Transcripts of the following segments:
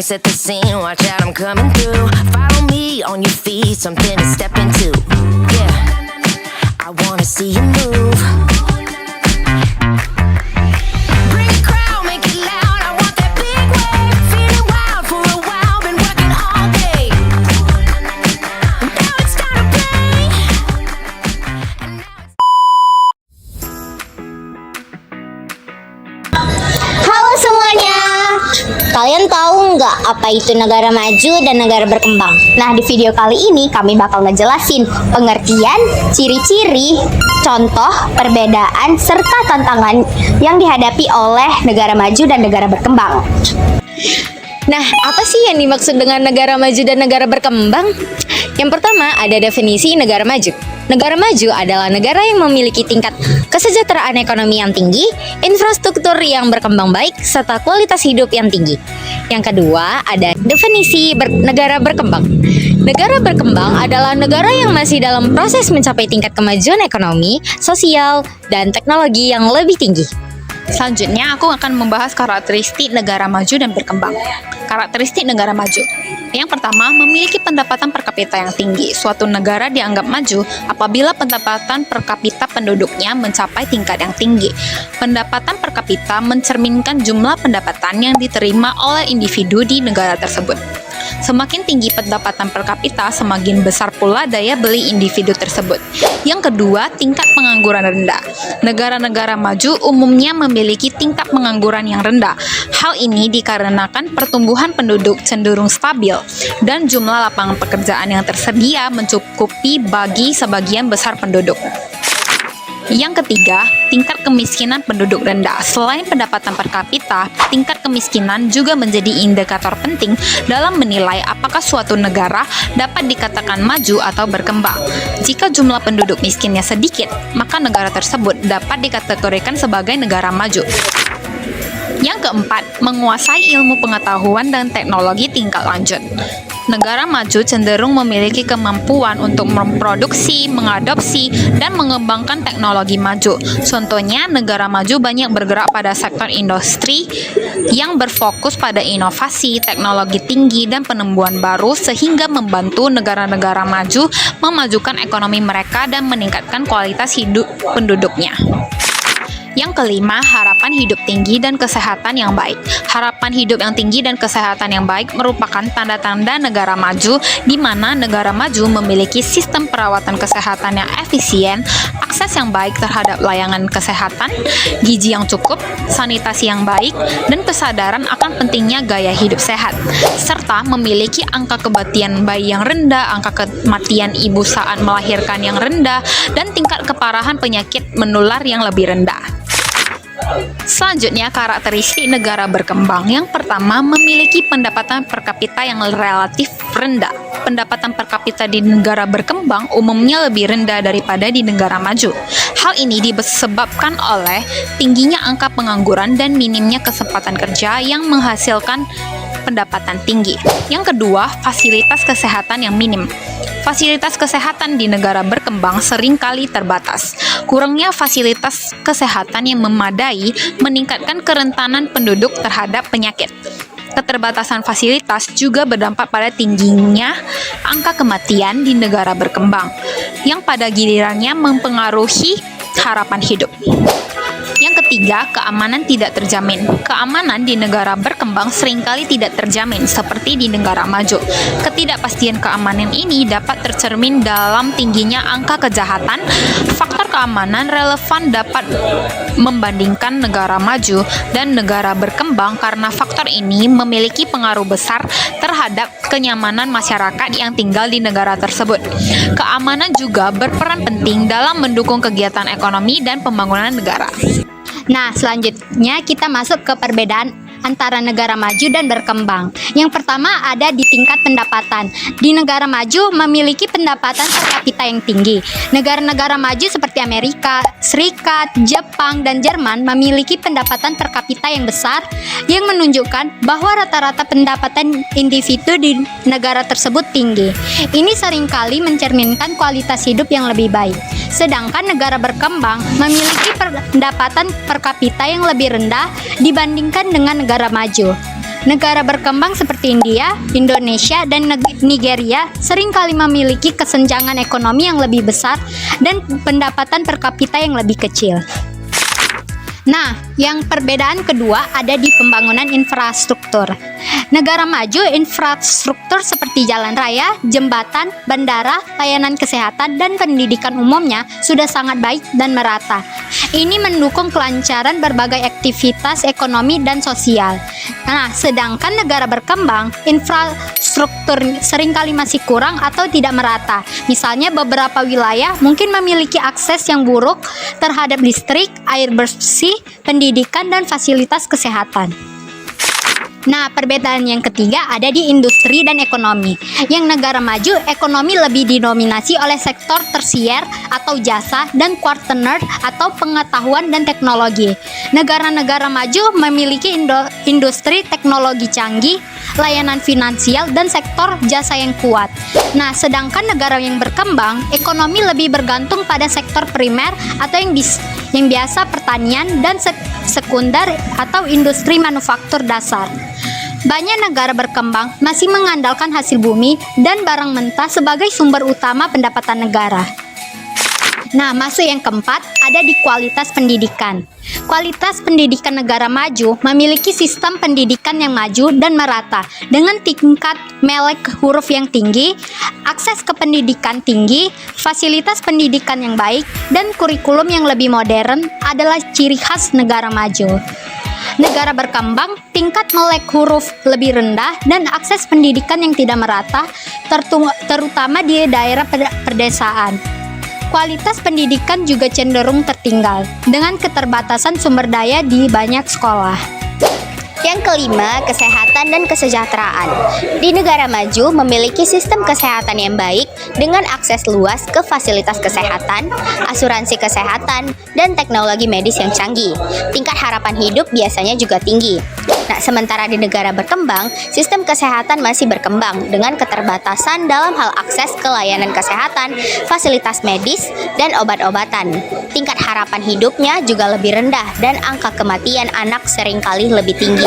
set the scene, watch out, I'm coming through. Follow me on your feet, something to step into. Yeah, I wanna see you move. Bring a crowd, make it loud. I want that big wave, feeling wild for a while. Been working all day. Now it's time to play. And now it's Halo semuanya, kalian tahu nggak apa itu negara maju dan negara berkembang? Nah, di video kali ini kami bakal ngejelasin pengertian, ciri-ciri, contoh, perbedaan, serta tantangan yang dihadapi oleh negara maju dan negara berkembang. Nah, apa sih yang dimaksud dengan negara maju dan negara berkembang? Yang pertama, ada definisi negara maju. Negara maju adalah negara yang memiliki tingkat kesejahteraan ekonomi yang tinggi, infrastruktur yang berkembang baik, serta kualitas hidup yang tinggi. Yang kedua, ada definisi negara berkembang. Negara berkembang adalah negara yang masih dalam proses mencapai tingkat kemajuan ekonomi, sosial, dan teknologi yang lebih tinggi. Selanjutnya, aku akan membahas karakteristik negara maju dan berkembang. Karakteristik negara maju. Yang pertama, memiliki pendapatan per kapita yang tinggi. Suatu negara dianggap maju apabila pendapatan per kapita penduduknya mencapai tingkat yang tinggi. Pendapatan per kapita mencerminkan jumlah pendapatan yang diterima oleh individu di negara tersebut. Semakin tinggi pendapatan per kapita, semakin besar pula daya beli individu tersebut. Yang kedua, tingkat pengangguran rendah. Negara-negara maju umumnya memiliki tingkat pengangguran yang rendah. Hal ini dikarenakan pertumbuhan penduduk cenderung stabil dan jumlah lapangan pekerjaan yang tersedia mencukupi bagi sebagian besar penduduk. Yang ketiga, tingkat kemiskinan penduduk rendah. Selain pendapatan per kapita, tingkat kemiskinan juga menjadi indikator penting dalam menilai apakah suatu negara dapat dikatakan maju atau berkembang. Jika jumlah penduduk miskinnya sedikit, maka negara tersebut dapat dikategorikan sebagai negara maju. Yang keempat, menguasai ilmu pengetahuan dan teknologi tingkat lanjut. Negara maju cenderung memiliki kemampuan untuk memproduksi, mengadopsi, dan mengembangkan teknologi maju. Contohnya, negara maju banyak bergerak pada sektor industri yang berfokus pada inovasi, teknologi tinggi, dan penemuan baru sehingga membantu negara-negara maju memajukan ekonomi mereka dan meningkatkan kualitas hidup penduduknya. Yang kelima, harapan hidup tinggi dan kesehatan yang baik. Harapan hidup yang tinggi dan kesehatan yang baik merupakan tanda-tanda negara maju, di mana negara maju memiliki sistem perawatan kesehatan yang efisien, akses yang baik terhadap layanan kesehatan, gizi yang cukup, sanitasi yang baik, dan kesadaran akan pentingnya gaya hidup sehat, serta memiliki angka kematian bayi yang rendah, angka kematian ibu saat melahirkan yang rendah, dan tingkat keparahan penyakit menular yang lebih rendah. Selanjutnya, karakteristik negara berkembang. Yang pertama, memiliki pendapatan per kapita yang relatif rendah. Pendapatan per kapita di negara berkembang umumnya lebih rendah daripada di negara maju. Hal ini disebabkan oleh tingginya angka pengangguran dan minimnya kesempatan kerja yang menghasilkan pendapatan tinggi. Yang kedua, fasilitas kesehatan yang minim. Fasilitas kesehatan di negara berkembang seringkali terbatas. Kurangnya fasilitas kesehatan yang memadai meningkatkan kerentanan penduduk terhadap penyakit. Keterbatasan fasilitas juga berdampak pada tingginya angka kematian di negara berkembang, yang pada gilirannya mempengaruhi harapan hidup. Yang ketiga, keamanan tidak terjamin. Keamanan di negara berkembang seringkali tidak terjamin seperti di negara maju. Ketidakpastian keamanan ini dapat tercermin dalam tingginya angka kejahatan. Faktor keamanan relevan dapat membandingkan negara maju dan negara berkembang karena faktor ini memiliki pengaruh besar terhadap kenyamanan masyarakat yang tinggal di negara tersebut. Keamanan juga berperan penting dalam mendukung kegiatan ekonomi dan pembangunan negara. Nah, selanjutnya kita masuk ke perbedaan antara negara maju dan berkembang. Yang pertama ada di tingkat pendapatan. Di negara maju memiliki pendapatan per kapita yang tinggi. Negara-negara maju seperti Amerika Serikat, Jepang, dan Jerman memiliki pendapatan per kapita yang besar yang menunjukkan bahwa rata-rata pendapatan individu di negara tersebut tinggi. Ini seringkali mencerminkan kualitas hidup yang lebih baik. Sedangkan negara berkembang memiliki pendapatan per kapita yang lebih rendah dibandingkan dengan negara maju. Negara berkembang seperti India, Indonesia, dan Nigeria seringkali memiliki kesenjangan ekonomi yang lebih besar dan pendapatan per kapita yang lebih kecil. Nah, yang perbedaan kedua ada di pembangunan infrastruktur. Negara maju, infrastruktur seperti jalan raya, jembatan, bandara, layanan kesehatan, dan pendidikan umumnya sudah sangat baik dan merata. Ini mendukung kelancaran berbagai aktivitas ekonomi dan sosial. Nah, sedangkan negara berkembang, infrastruktur seringkali masih kurang atau tidak merata. Misalnya beberapa wilayah mungkin memiliki akses yang buruk terhadap listrik, air bersih, pendidikan, dan fasilitas kesehatan. Nah, perbedaan yang ketiga ada di industri dan ekonomi. Yang negara maju, ekonomi lebih didominasi oleh sektor tersier atau jasa dan quarter atau pengetahuan dan teknologi. Negara-negara maju memiliki industri teknologi canggih, layanan finansial, dan sektor jasa yang kuat. Nah, sedangkan negara yang berkembang, ekonomi lebih bergantung pada sektor primer atau yang biasa pertanian dan sekunder atau industri manufaktur dasar. Banyak negara berkembang masih mengandalkan hasil bumi dan barang mentah sebagai sumber utama pendapatan negara. Nah, masuk yang keempat ada di kualitas pendidikan. Kualitas pendidikan negara maju memiliki sistem pendidikan yang maju dan merata dengan tingkat melek huruf yang tinggi, akses ke pendidikan tinggi, fasilitas pendidikan yang baik, dan kurikulum yang lebih modern adalah ciri khas negara maju. Negara berkembang, tingkat melek huruf lebih rendah dan akses pendidikan yang tidak merata, terutama di daerah perdesaan. Kualitas pendidikan juga cenderung tertinggal, dengan keterbatasan sumber daya di banyak sekolah. Yang kelima, kesehatan dan kesejahteraan. Di negara maju memiliki sistem kesehatan yang baik dengan akses luas ke fasilitas kesehatan, asuransi kesehatan, dan teknologi medis yang canggih. Tingkat harapan hidup biasanya juga tinggi. Nah, sementara di negara berkembang, sistem kesehatan masih berkembang dengan keterbatasan dalam hal akses ke layanan kesehatan, fasilitas medis, dan obat-obatan. Tingkat harapan hidupnya juga lebih rendah dan angka kematian anak seringkali lebih tinggi.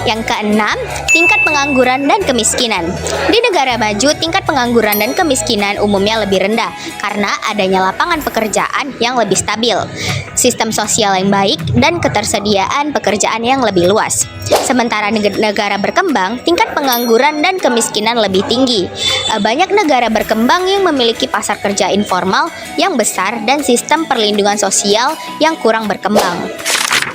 Yang keenam, tingkat pengangguran dan kemiskinan. Di negara maju, tingkat pengangguran dan kemiskinan umumnya lebih rendah karena adanya lapangan pekerjaan yang lebih stabil, sistem sosial yang baik, dan ketersediaan pekerjaan yang lebih luas. Sementara negara berkembang, tingkat pengangguran dan kemiskinan lebih tinggi. Banyak negara berkembang yang memiliki pasar kerja informal yang besar dan sistem perlindungan sosial yang kurang berkembang.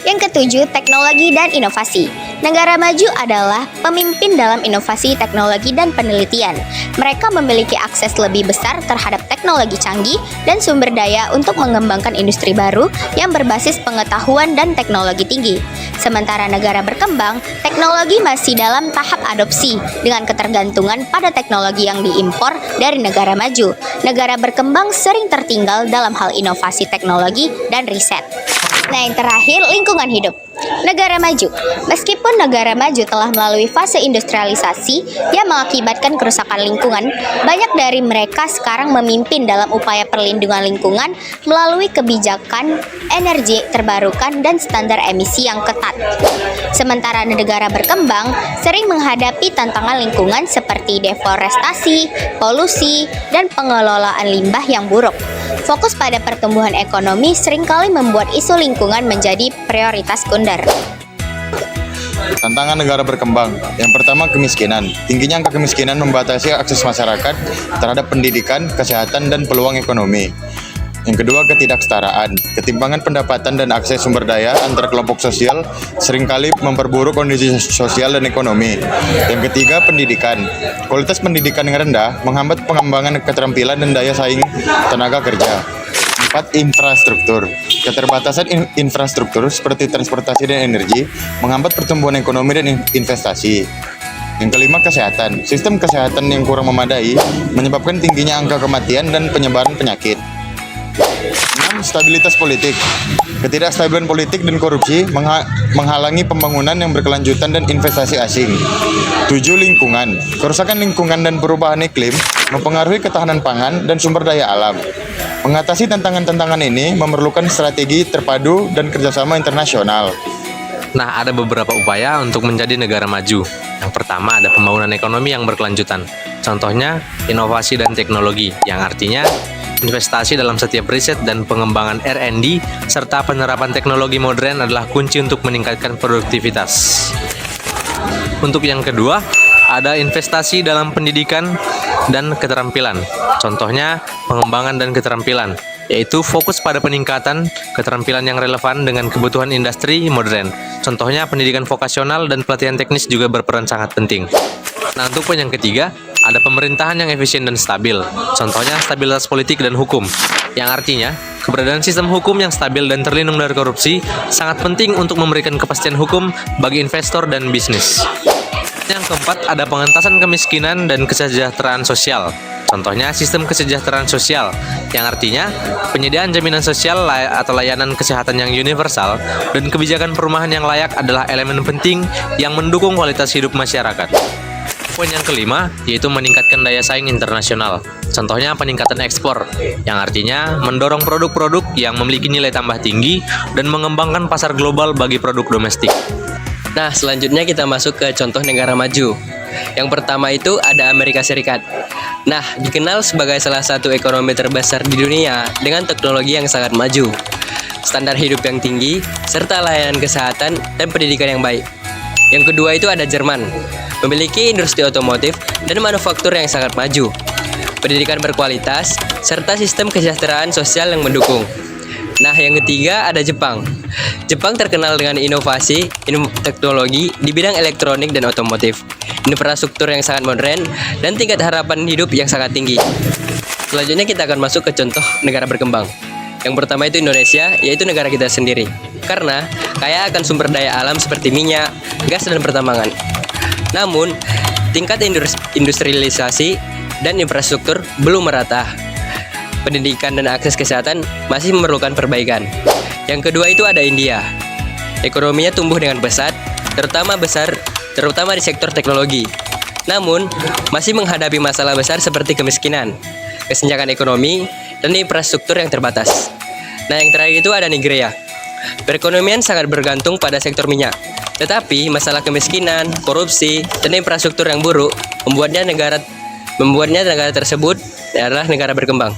Yang ketujuh, teknologi dan inovasi. Negara maju adalah pemimpin dalam inovasi teknologi dan penelitian. Mereka memiliki akses lebih besar terhadap teknologi canggih dan sumber daya untuk mengembangkan industri baru yang berbasis pengetahuan dan teknologi tinggi. Sementara negara berkembang, teknologi masih dalam tahap adopsi dengan ketergantungan pada teknologi yang diimpor dari negara maju. Negara berkembang sering tertinggal dalam hal inovasi teknologi dan riset. Nah, yang terakhir, lingkungan hidup. Negara maju. Meskipun negara maju telah melalui fase industrialisasi yang mengakibatkan kerusakan lingkungan, banyak dari mereka sekarang memimpin dalam upaya perlindungan lingkungan melalui kebijakan energi terbarukan dan standar emisi yang ketat. Sementara negara berkembang sering menghadapi tantangan lingkungan seperti deforestasi, polusi, dan pengelolaan limbah yang buruk. Fokus pada pertumbuhan ekonomi seringkali membuat isu lingkungan menjadi prioritas sekunder. Tantangan negara berkembang. Yang pertama, kemiskinan. Tingginya angka kemiskinan membatasi akses masyarakat terhadap pendidikan, kesehatan, dan peluang ekonomi. Yang kedua, ketidaksetaraan. Ketimpangan pendapatan dan akses sumber daya antar kelompok sosial seringkali memperburuk kondisi sosial dan ekonomi. Yang ketiga, pendidikan. Kualitas pendidikan yang rendah menghambat pengembangan keterampilan dan daya saing tenaga kerja. 4. Infrastruktur. Keterbatasan infrastruktur seperti transportasi dan energi menghambat pertumbuhan ekonomi dan investasi. Yang kelima, kesehatan. Sistem kesehatan yang kurang memadai menyebabkan tingginya angka kematian dan penyebaran penyakit. 6. Stabilitas politik. Ketidakstabilan politik dan korupsi menghalangi pembangunan yang berkelanjutan dan investasi asing. 7. Lingkungan. Kerusakan lingkungan dan perubahan iklim mempengaruhi ketahanan pangan dan sumber daya alam. Mengatasi tantangan-tantangan ini memerlukan strategi terpadu dan kerjasama internasional. Nah, ada beberapa upaya untuk menjadi negara maju. Yang pertama ada pembangunan ekonomi yang berkelanjutan. Contohnya, inovasi dan teknologi, yang artinya investasi dalam setiap riset dan pengembangan R&D, serta penerapan teknologi modern adalah kunci untuk meningkatkan produktivitas. Untuk yang kedua, ada investasi dalam pendidikan dan keterampilan. Contohnya, pengembangan dan keterampilan, yaitu fokus pada peningkatan keterampilan yang relevan dengan kebutuhan industri modern. Contohnya, pendidikan vokasional dan pelatihan teknis juga berperan sangat penting. Nah, untuk poin yang ketiga, ada pemerintahan yang efisien dan stabil. Contohnya, stabilitas politik dan hukum, yang artinya keberadaan sistem hukum yang stabil dan terlindung dari korupsi sangat penting untuk memberikan kepastian hukum bagi investor dan bisnis. Yang keempat, ada pengentasan kemiskinan dan kesejahteraan sosial. Contohnya, sistem kesejahteraan sosial, yang artinya penyediaan jaminan sosial atau layanan kesehatan yang universal dan kebijakan perumahan yang layak adalah elemen penting yang mendukung kualitas hidup masyarakat. Poin yang kelima, yaitu meningkatkan daya saing internasional. Contohnya, peningkatan ekspor, yang artinya mendorong produk-produk yang memiliki nilai tambah tinggi dan mengembangkan pasar global bagi produk domestik. Nah, selanjutnya kita masuk ke contoh negara maju. Yang pertama itu ada Amerika Serikat. Nah, dikenal sebagai salah satu ekonomi terbesar di dunia dengan teknologi yang sangat maju, standar hidup yang tinggi, serta layanan kesehatan dan pendidikan yang baik. Yang kedua itu ada Jerman, memiliki industri otomotif dan manufaktur yang sangat maju, pendidikan berkualitas, serta sistem kesejahteraan sosial yang mendukung. Nah, yang ketiga ada Jepang. Jepang terkenal dengan inovasi, teknologi di bidang elektronik dan otomotif, infrastruktur yang sangat modern, dan tingkat harapan hidup yang sangat tinggi. Selanjutnya kita akan masuk ke contoh negara berkembang. Yang pertama itu Indonesia, yaitu negara kita sendiri, karena kaya akan sumber daya alam seperti minyak, gas, dan pertambangan. Namun, tingkat industrialisasi dan infrastruktur belum merata. Pendidikan dan akses kesehatan masih memerlukan perbaikan. Yang kedua itu ada India. Ekonominya tumbuh dengan pesat, terutama di sektor teknologi. Namun, masih menghadapi masalah besar seperti kemiskinan, kesenjangan ekonomi, dan infrastruktur yang terbatas. Nah, yang terakhir itu ada Nigeria. Perekonomian sangat bergantung pada sektor minyak. Tetapi, masalah kemiskinan, korupsi, dan infrastruktur yang buruk membuatnya negara tersebut adalah negara berkembang.